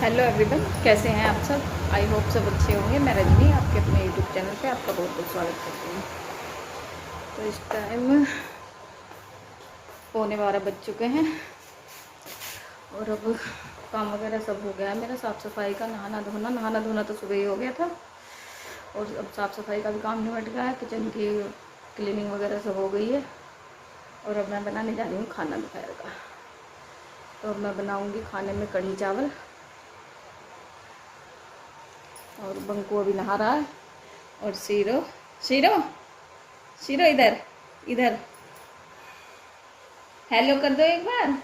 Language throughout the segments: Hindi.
हेलो एवरीवन, कैसे हैं आप सब। आई होप सब अच्छे होंगे। मैं रजनी आपके अपने यूट्यूब चैनल पे आपका बहुत बहुत स्वागत करती हूँ। तो इस टाइम 11:15 बज चुके हैं और अब काम वगैरह सब हो गया है मेरा। साफ़ सफाई का, नहाना धोना तो सुबह ही हो गया था और अब साफ़ सफाई का भी काम निपट गया है। किचन की क्लीनिंग वगैरह सब हो गई है और अब मैं बनाने जा रही हूँ खाना दोपहर का। तो अब मैं बनाऊँगी खाने में कढ़ी चावल और बंकू अभी नहा रहा है और शीरो शीरो शीरो इधर इधर हेलो कर दो एक बार।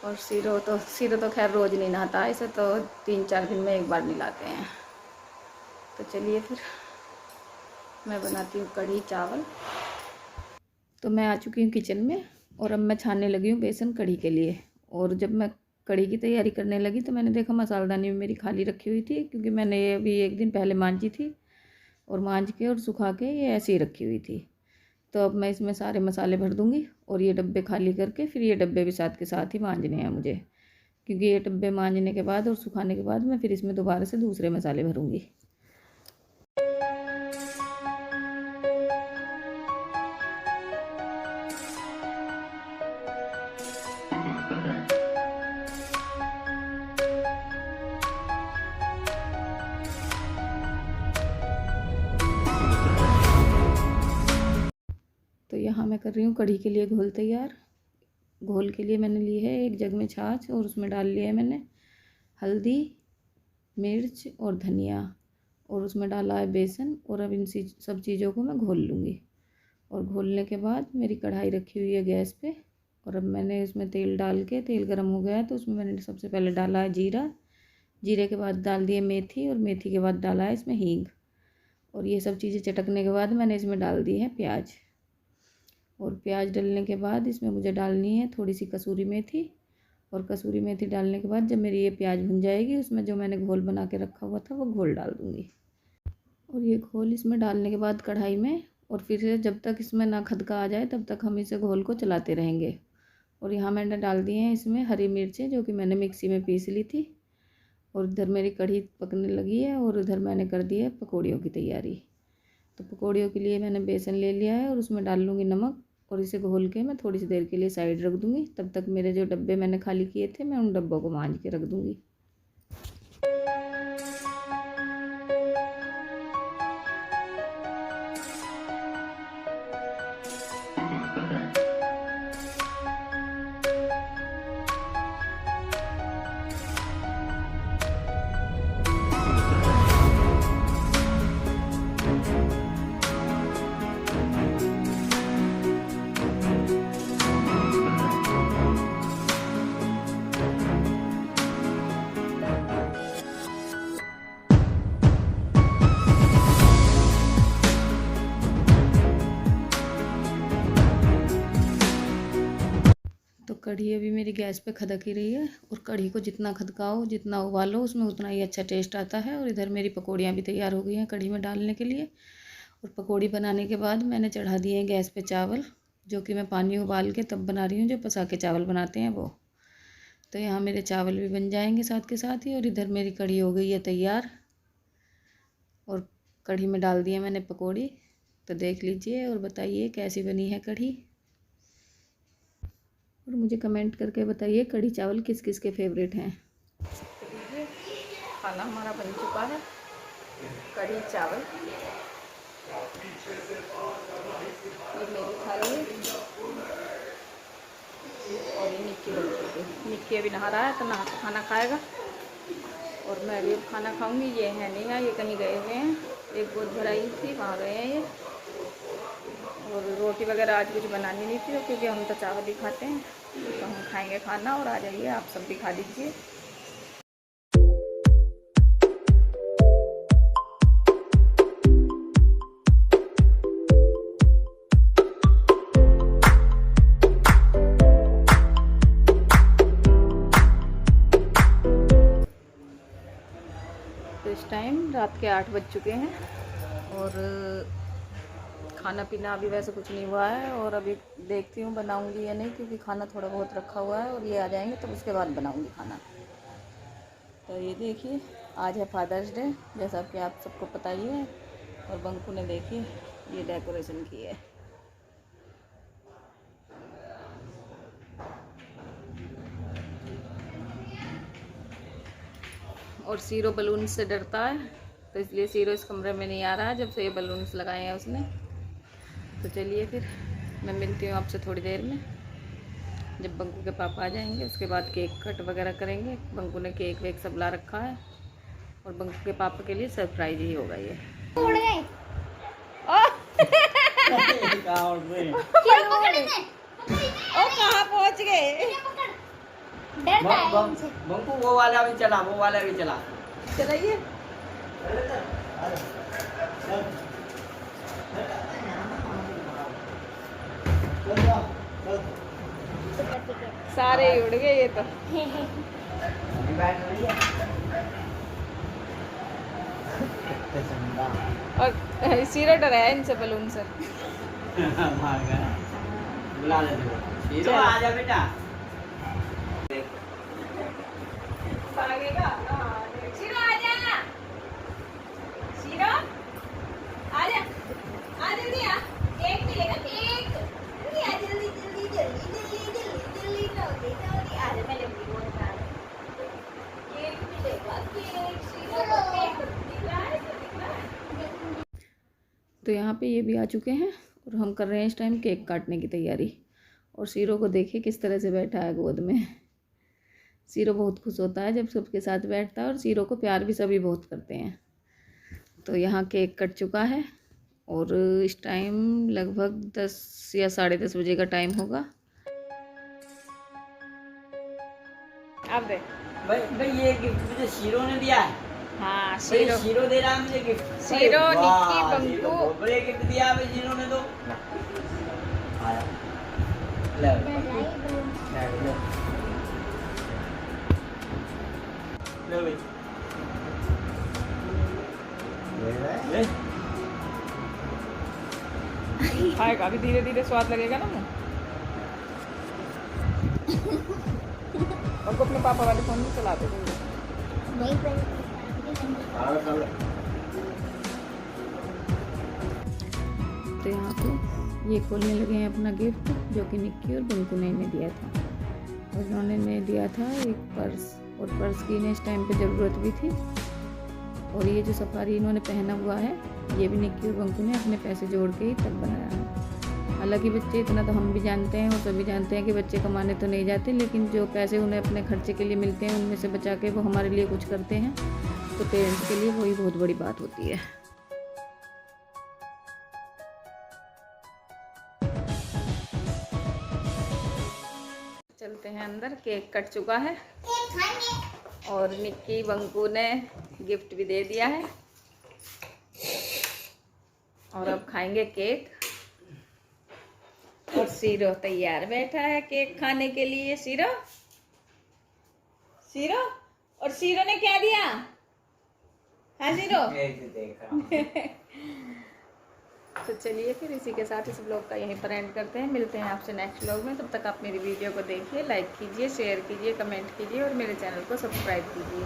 और शीरो तो खैर रोज़ नहीं नहाता, इसे तो 3-4 दिन में एक बार नहलाते हैं। तो चलिए फिर मैं बनाती हूँ कढ़ी चावल। तो मैं आ चुकी हूँ किचन में और अब मैं छानने लगी हूँ बेसन कढ़ी के लिए। और जब मैं कढ़ी की तैयारी करने लगी तो मैंने देखा मसालदानी में मेरी खाली रखी हुई थी, क्योंकि मैंने ये अभी एक दिन पहले मांजी थी और मांज के और सुखा के ये ऐसे ही रखी हुई थी। तो अब मैं इसमें सारे मसाले भर दूँगी और ये डब्बे खाली करके फिर ये डब्बे भी साथ के साथ ही मांजने हैं मुझे, क्योंकि ये डब्बे मांजने के बाद और सुखाने के बाद मैं फिर इसमें दोबारा से दूसरे मसाले भरूँगी। तो यहाँ मैं कर रही हूँ कढ़ी के लिए घोल तैयार। घोल के लिए मैंने ली है एक जग में छाछ और उसमें डाल लिया है मैंने हल्दी, मिर्च और धनिया और उसमें डाला है बेसन। और अब इन सब चीज़ों को मैं घोल लूँगी। और घोलने के बाद मेरी कढ़ाई रखी हुई है गैस पे और अब मैंने इसमें तेल डाल के, तेल गर्म हो गया है तो उसमें मैंने सबसे पहले डाला है जीरा। जीरे के बाद डाल दिए मेथी और मेथी के बाद डाला है इसमें हींग। और ये सब चीज़ें चटकने के बाद मैंने इसमें डाल दी है प्याज। और प्याज डालने के बाद इसमें मुझे डालनी है थोड़ी सी कसूरी मेथी। और कसूरी मेथी डालने के बाद जब मेरी ये प्याज भुन जाएगी उसमें जो मैंने घोल बना के रखा हुआ था वो घोल डाल दूँगी। और ये घोल इसमें डालने के बाद कढ़ाई में और फिर से जब तक इसमें ना खदका आ जाए तब तक हम इसे घोल को चलाते रहेंगे। और यहाँ मैंने डाल दी हैं इसमें हरी मिर्चें, जो कि मैंने मिक्सी में पीस ली थी। और इधर मेरी कढ़ी पकने लगी है और उधर मैंने कर दी है पकौड़ियों की तैयारी। तो पकौड़ियों के लिए मैंने बेसन ले लिया है और उसमें डाल लूँगी नमक और इसे घोल के मैं थोड़ी सी देर के लिए साइड रख दूँगी। तब तक मेरे जो डब्बे मैंने खाली किए थे मैं उन डब्बों को मांज के रख दूँगी। तो कढ़ी अभी मेरी गैस पे खदक ही रही है और कढ़ी को जितना खदकाओ, जितना उबालो, उसमें उतना ही अच्छा टेस्ट आता है। और इधर मेरी पकौड़ियाँ भी तैयार हो गई हैं कढ़ी में डालने के लिए। और पकौड़ी बनाने के बाद मैंने चढ़ा दिए हैं गैस पे चावल, जो कि मैं पानी उबाल के तब बना रही हूँ जो पसा के चावल बनाते हैं वो। तो यहाँ मेरे चावल भी बन जाएंगे साथ के साथ ही। और इधर मेरी कढ़ी हो गई है तैयार और कढ़ी में डाल दिए मैंने पकौड़ी। तो देख लीजिए और बताइए कैसी बनी है कढ़ी। और मुझे कमेंट करके बताइए कढ़ी चावल किस किस के फेवरेट हैं। तो खाना हमारा बन चुका है, कढ़ी चावल। ये मेरी थाली है और ये निक्की बन चुकी है। निक्की अभी नहा रहा है तो नहा खाना खाएगा और मैं अभी खाना खाऊंगी। ये है नहीं है, ये कहीं गए हुए हैं। एक गोद भराई थी, वहाँ गए हैं ये। और रोटी वगैरह आज कुछ बनानी नहीं थी क्योंकि हम तो चावल ही खाते हैं। तो हम खाएंगे खाना और आ जाइए आप सब भी खा लीजिए। तो इस टाइम रात के 8 बज चुके हैं और खाना पीना अभी वैसे कुछ नहीं हुआ है, और अभी देखती हूँ बनाऊँगी या नहीं, क्योंकि खाना थोड़ा बहुत रखा हुआ है और ये आ जाएंगे तब उसके बाद बनाऊँगी खाना। तो ये देखिए आज है फादर्स डे, जैसा कि आप सबको पता ही है। और बंकू ने देखिए ये डेकोरेशन की है। और सीरो बलून से डरता है, तो इसलिए सीरो इस कमरे में नहीं आ रहा है जब से ये बलून्स लगाए हैं उसने। तो चलिए फिर मैं मिलती हूँ आपसे थोड़ी देर में, जब बंकू के पापा आ जाएंगे। उसके बाद केक कट वगैरह करेंगे। बंकू ने केक वेक सब ला रखा है, और बंकू के पापा के लिए सरप्राइज ही होगा ये। उड़ गए। ओ कहाँ पहुँच गए? बंकू वो वाला भी चला, वो वाला भी चला। चलाइए। सारे ही उड़ गए ये तो। और सीरो डराया इनसे बलून से। बुला ले, आ जा बेटा। भागेगा। सीरो आ जा, सीरो आ जा, आ जल्दी आ, केक मिलेगा केक। जल्दी आ, जल्दी जल्दी जल्दी जल्दी जल्दी जल्दी जल्दी आ जा। मैं जल्दी बोल रहा हूँ केक मिलेगा केक। सीरो को केक दिख रहा है, दिख रहा है। तो यहाँ पे ये भी आ चुके हैं और हम कर रहे हैं इस टाइम केक काटने की तैयारी। और सीरो को देखिए किस तरह से बैठा है गोद में। सीरो बहुत खुश होता है जब सबके साथ बैठता है, और सीरो को प्यार भी सभी बहुत करते हैं। तो यहाँ केक कट चुका है, और इस टाइम लगभग 10 या 10:30 बजे का टाइम होगा। अब देख भाई ये गिफ्ट मुझे सीरो ने दिया है। हाँ सीरो दे रहा है मुझे गिफ्ट। सीरो निक्की बंकू बहुत बड़े गिफ्ट दिया भाई सीरो ने तो। ले भाई खाएगा अभी, धीरे धीरे स्वाद लगेगा ना मुँह। बंकू अपने पापा वाले फोन में चलाते थे। तो यहाँ पे ये खोलने लगे हैं अपना गिफ्ट, जो कि निक्की और बंकू ने इन्हें दिया था। और उन्होंने इन्हें दिया था एक पर्स, और पर्स की इन्हें इस टाइम पे ज़रूरत भी थी। और ये जो सफारी इन्होंने पहना हुआ है, ये भी निक्की और बंकू ने अपने पैसे जोड़ के ही तब बनाया है। हालांकि बच्चे, इतना तो हम भी जानते हैं और सभी जानते हैं कि बच्चे कमाने तो नहीं जाते, लेकिन जो पैसे उन्हें अपने खर्चे के लिए मिलते हैं उनमें से बचा के वो हमारे लिए कुछ करते हैं, तो पेरेंट्स के लिए वही बहुत बड़ी बात होती है। चलते हैं अंदर। केक कट चुका है और निक्की बंकू ने गिफ्ट भी दे दिया है, और अब खाएंगे केक। और सीरो तैयार बैठा है केक खाने के लिए। सीरो, सीरो, और सीरो ने क्या दिया? हाँ सीरो। तो चलिए फिर इसी के साथ इस ब्लॉग का यहीं पर एंड करते हैं। मिलते हैं आपसे नेक्स्ट ब्लॉग में। तब तक आप मेरी वीडियो को देखिए, लाइक कीजिए, शेयर कीजिए, कमेंट कीजिए और मेरे चैनल को सब्सक्राइब कीजिए।